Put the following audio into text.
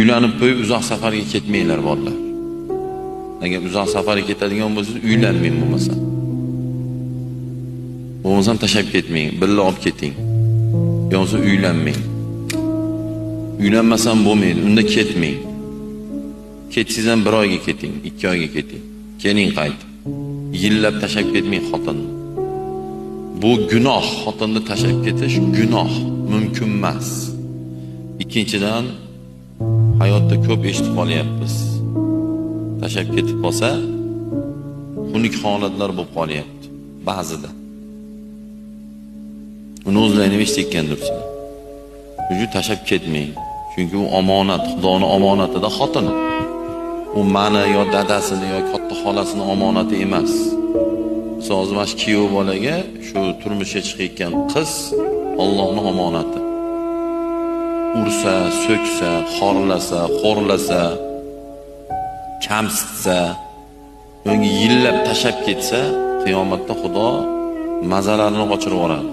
uylanib qo'yib uzoq safarga ketmanglar bolalar. Agar uzoq safarga ketadigan bo'lsangiz, uylanmang bo'lmasa. Bo'lmasam tashlab ketmang, birga olib keting. Yo'qsa uylanmang. Uylanmasam bo'lmaydi, unda ketmang. Ketsangiz ham 1 oyga keting, 2 oyga keting. Keling qaytib. Yillab tashlab ketmang xotinni. Bu gunoh, xotinni tashlab ketish gunoh, mumkin emas. Ikkinchidan, hayotda ko'p eshitib qolyapmiz. Tashlab ketib qolsa, xunuk holatlar bo'lib qolyapti ba'zida. Uni o'zlaringiz eshitgandirsizlar. Shuning tashlab ketmang. Chunki u omonat, Xudoning omonatida xotin. U meni yo dadasini yo katta xolasini omonati emas. Hozir mana shu kuyov bolaga shu turmushga chiqayotgan qiz Allohning omonati. Ursa, so'ksa, xorlasa, xo'rlasa, kamsitsa, unga yillab tashlab ketsa, qiyomatda Xudo mazalarini qochirib yuboradi.